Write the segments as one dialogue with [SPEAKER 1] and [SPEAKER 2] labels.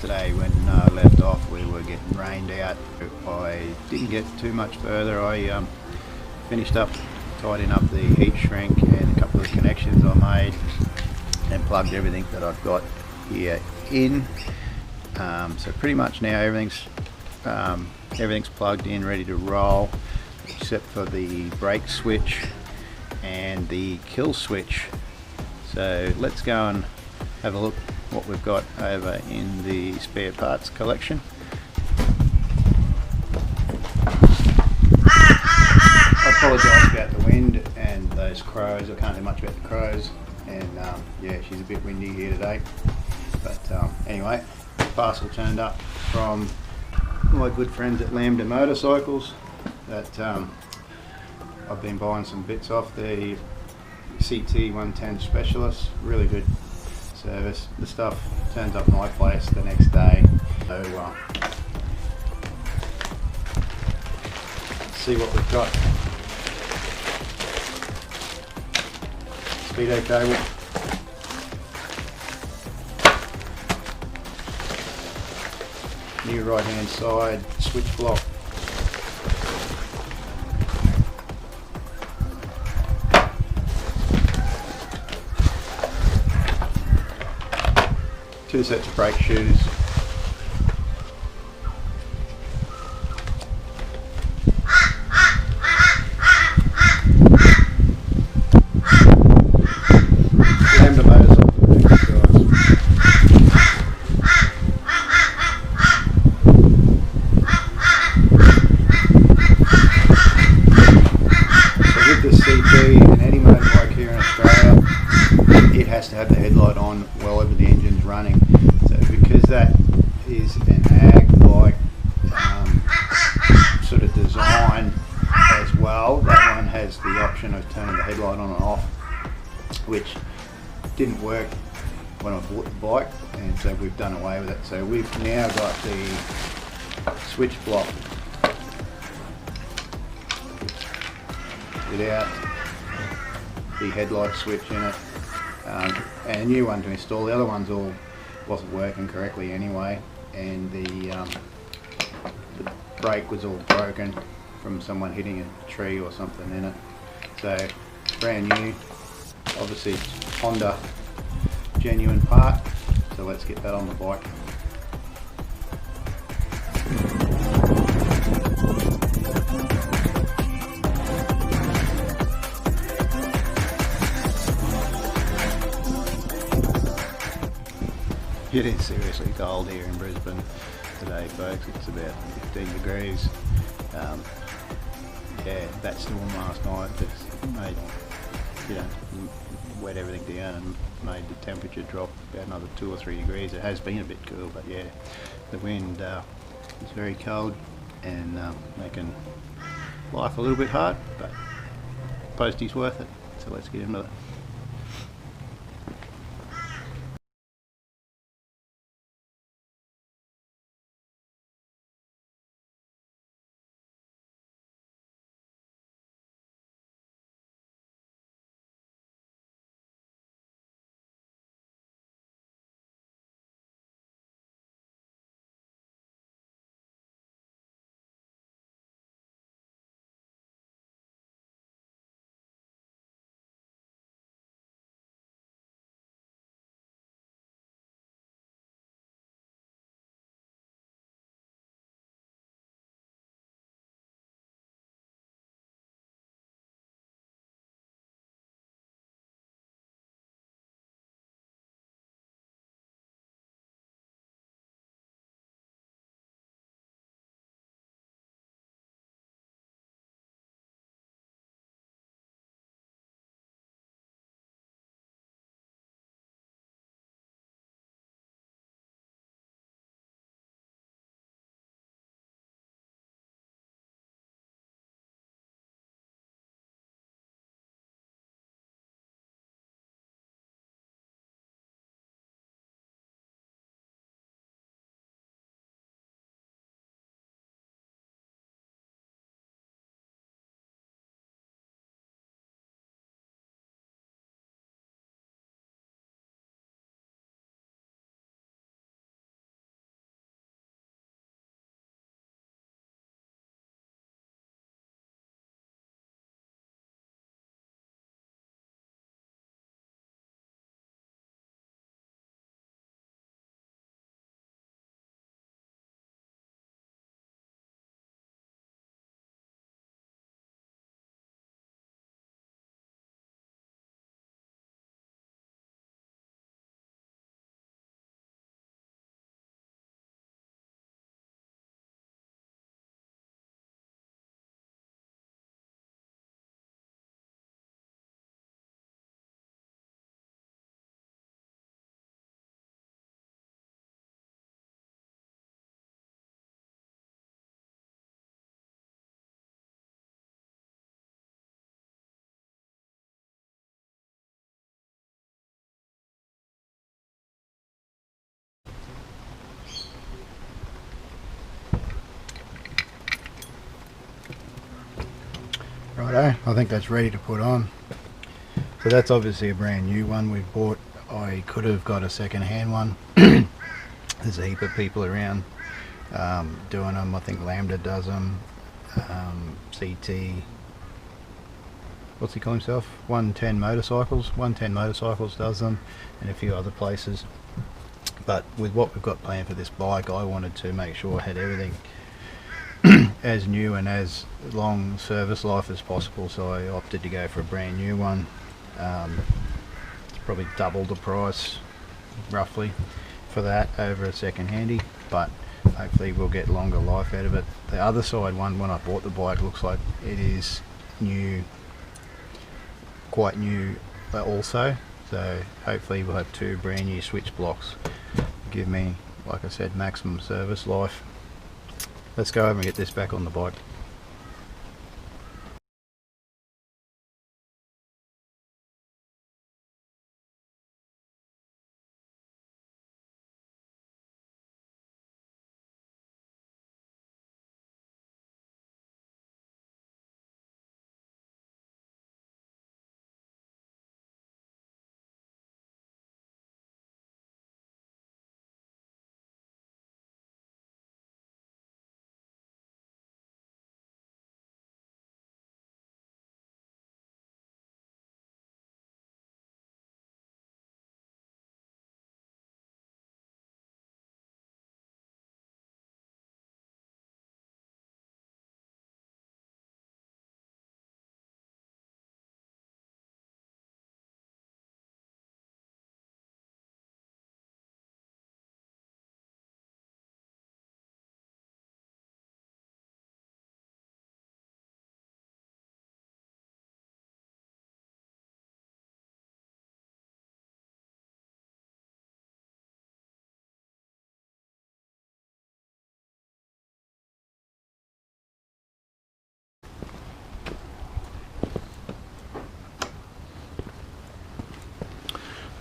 [SPEAKER 1] yesterday when I left off we were getting rained out. I didn't get too much further. I finished up tidying up the heat shrink and a couple of the connections I made and plugged everything that I've got here in. So pretty much now everything's plugged in, ready to roll, except for the brake switch and the kill switch. So let's go and have a look what we've got over in the spare parts collection. I apologise about the wind and those crows. I can't do much about the crows, and yeah, she's a bit windy here today. But anyway, parcel turned up from my good friends at Lambda Motorcycles that I've been buying some bits off. The CT 110 Specialist, really good service. The stuff turns up my place the next day. So let's see what we've got. Speedo cable, new right hand side switch block, two sets of brake shoes, Lambda Motorcycles, with the CT and any motorbike here in Australia, it has to have the headlight on while the engine's running. So because that is an ag-like sort of design as well, that one has the option of turning the headlight on and off, which didn't work when I bought the bike, and so we've done away with it. So we've now got the switch block without the headlight switch in it, and a new one to install. The other ones all wasn't working correctly anyway, and the brake was all broken from someone hitting a tree or something in it. So brand new, obviously it's Honda genuine part, so let's get that on the bike. It is seriously cold here in Brisbane today, folks. It's about 15 degrees. Yeah, that storm last night just made, wet everything down and made the temperature drop about another 2 or 3 degrees. It has been a bit cool, but yeah, the wind is very cold and making life a little bit hard, but Postie's worth it. So let's get into it. Righto, I think that's ready to put on. So that's obviously a brand new one we've bought. I could have got a second hand one. There's a heap of people around doing them. I think Lambda does them. CT, what's he call himself? 110 Motorcycles. 110 Motorcycles does them, and a few other places. But with what we've got planned for this bike, I wanted to make sure I had everything as new and as long service life as possible, so I opted to go for a brand new one. It's probably double the price roughly for that over a second handy, but hopefully we'll get longer life out of it. The other side one, when I bought the bike, looks like it is new, quite new also, so hopefully we'll have two brand new switch blocks to give me, like I said, maximum service life. Let's go over and get this back on the bike.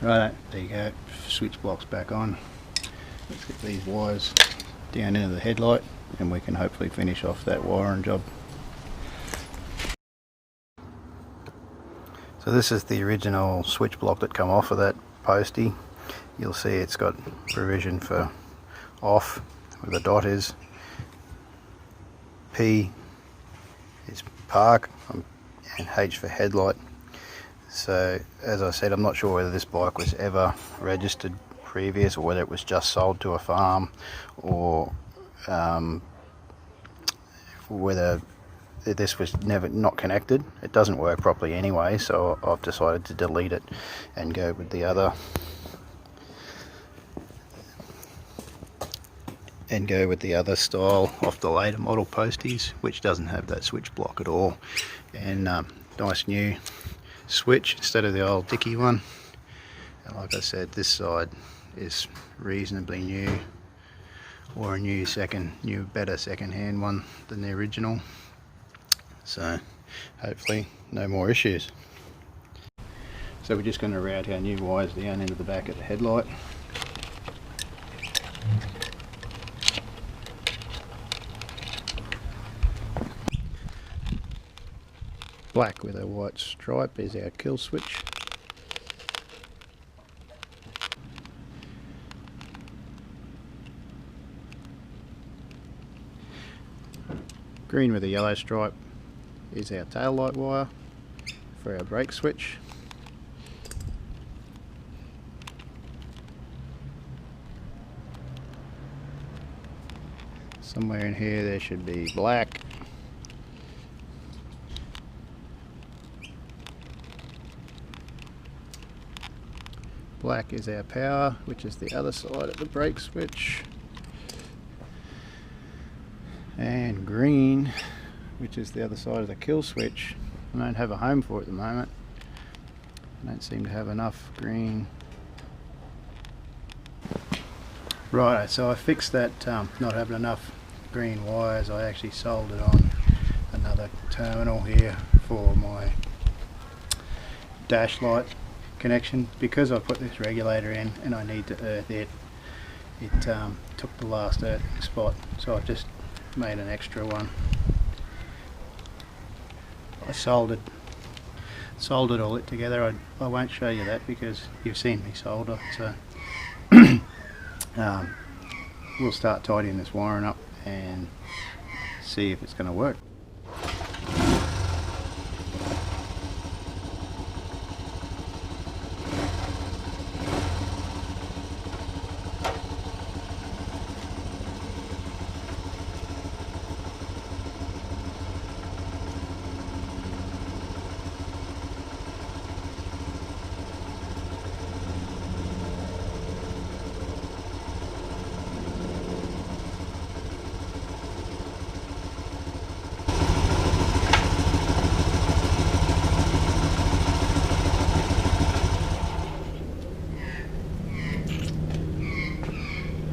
[SPEAKER 1] Right, there you go, switch blocks back on. Let's get these wires down into the headlight and we can hopefully finish off that wiring job. So this is the original switch block that come off of that Postie. You'll see it's got provision for off, where the dot is. P is park, and H for headlight. So as I said, I'm not sure whether this bike was ever registered previous or whether it was just sold to a farm, or whether this was never not connected. It doesn't work properly anyway, so I've decided to delete it and go with the other style off the later model Posties, which doesn't have that switch block at all, and nice new switch instead of the old dicky one. And like I said, this side is reasonably new, or a better second hand one than the original, so hopefully no more issues. So we're just going to route our new wires down into the back of the headlight. Black with a white stripe is our kill switch. Green with a yellow stripe is our tail light wire for our brake switch. Somewhere in here there should be black. Black is our power, which is the other side of the brake switch. And green, which is the other side of the kill switch. I don't have a home for it at the moment. I don't seem to have enough green. Right, so I fixed that not having enough green wires. I actually soldered on another terminal here for my dash light connection. Because I put this regulator in and I need to earth it, it took the last earthing spot, so I've just made an extra one. I soldered all it together. I won't show you that because you've seen me solder, so we'll start tidying this wiring up and see if it's going to work.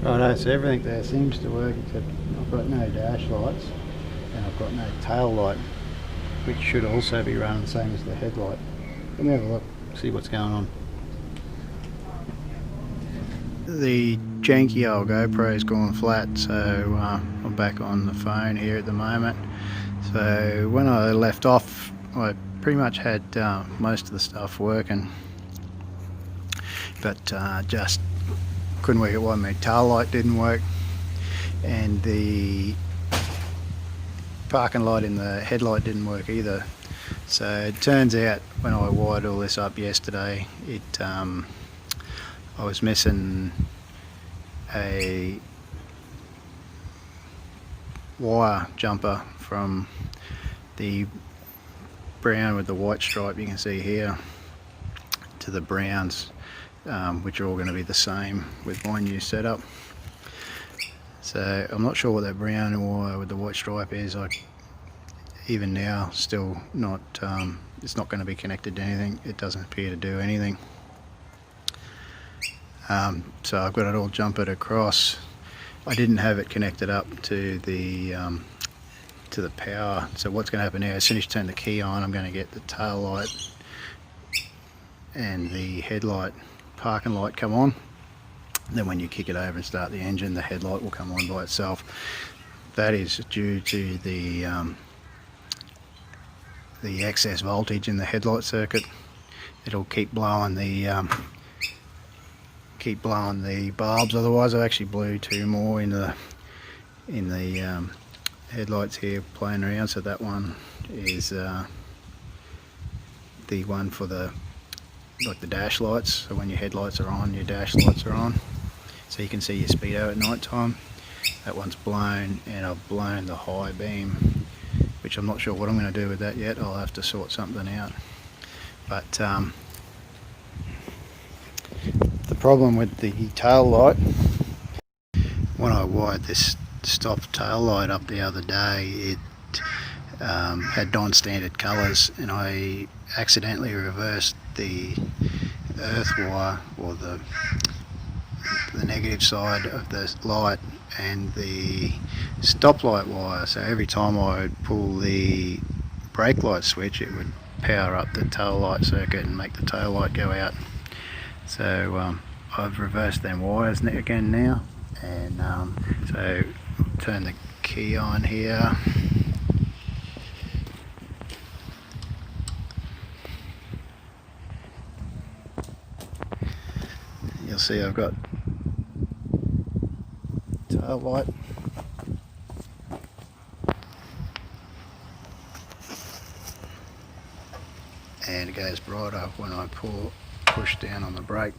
[SPEAKER 1] Righto, so everything there seems to work except I've got no dash lights and I've got no tail light, which should also be running the same as the headlight. Let me have a look, see what's going on. The janky old GoPro's gone flat, so I'm back on the phone here at the moment. So when I left off, I pretty much had most of the stuff working, but just couldn't work out why my tail light didn't work, and the parking light in the headlight didn't work either. So it turns out when I wired all this up yesterday, I was missing a wire jumper from the brown with the white stripe you can see here to the browns, which are all going to be the same with my new setup. So I'm not sure what that brown wire with the white stripe is. Even now, still not. It's not going to be connected to anything. It doesn't appear to do anything. So I've got it all jumpered across. I didn't have it connected up to the power. So what's going to happen now? As soon as you turn the key on, I'm going to get the tail light and the headlight, parking light come on. Then when you kick it over and start the engine, the headlight will come on by itself. That is due to the excess voltage in the headlight circuit. It'll keep blowing the bulbs. Otherwise, I actually blew two more in the headlights here playing around. So that one is the one for the dash lights. So when your headlights are on, your dash lights are on, so you can see your speedo at night time. That one's blown, and I've blown the high beam, which I'm not sure what I'm going to do with that yet. I'll have to sort something out. But the problem with the tail light, when I wired this stop tail light up the other day, it had non-standard colours, and I accidentally reversed the earth wire, or the negative side of the light, and the stoplight wire. So every time I would pull the brake light switch, it would power up the tail light circuit and make the tail light go out. So I've reversed them wires again now, and so turn the key on here. You'll see I've got tail light, and it goes brighter when I push down on the brake.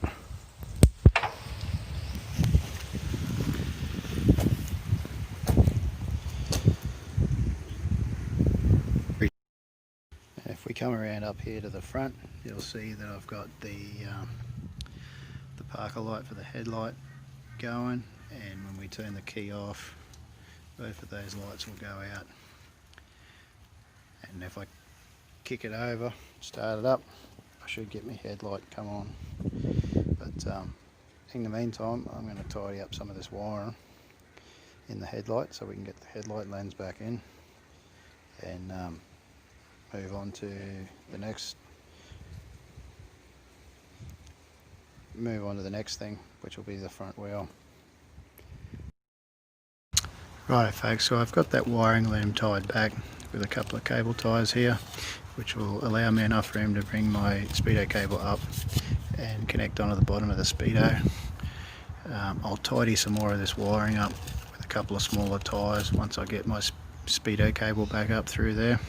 [SPEAKER 1] If we come around up here to the front, you'll see that I've got the parker light for the headlight going, and when we turn the key off, both of those lights will go out. And if I kick it over, start it up, I should get my headlight come on. But in the meantime, I'm going to tidy up some of this wiring in the headlight so we can get the headlight lens back in, and move on to the next thing, which will be the front wheel. Right folks, so I've got that wiring loom tied back with a couple of cable ties here. which will allow me enough room to bring my speedo cable up and connect onto the bottom of the speedo. I'll tidy some more of this wiring up with a couple of smaller tyres once I get my speedo cable back up through there.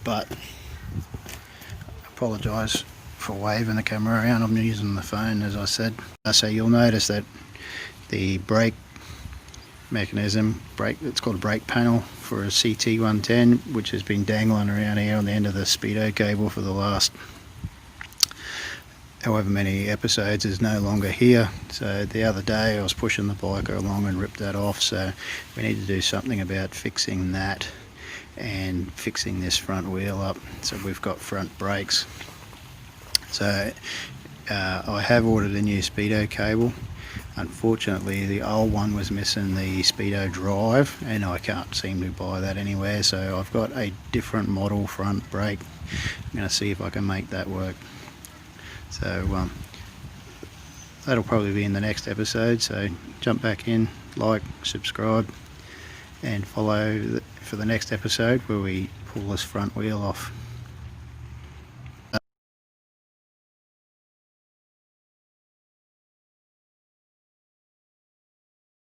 [SPEAKER 1] But I apologise for waving the camera around. I'm using the phone, as I said. So you'll notice that the brake mechanism, it's called a brake panel for a CT110, which has been dangling around here on the end of the speedo cable for the last however many episodes, is no longer here. So the other day I was pushing the bike along and ripped that off, so we need to do something about fixing that and fixing this front wheel up so we've got front brakes. So I have ordered a new speedo cable. Unfortunately the old one was missing the speedo drive and I can't seem to buy that anywhere, so I've got a different model front brake. I'm going to see if I can make that work. So that'll probably be in the next episode, so jump back in, like, subscribe and follow for the next episode where we pull this front wheel off.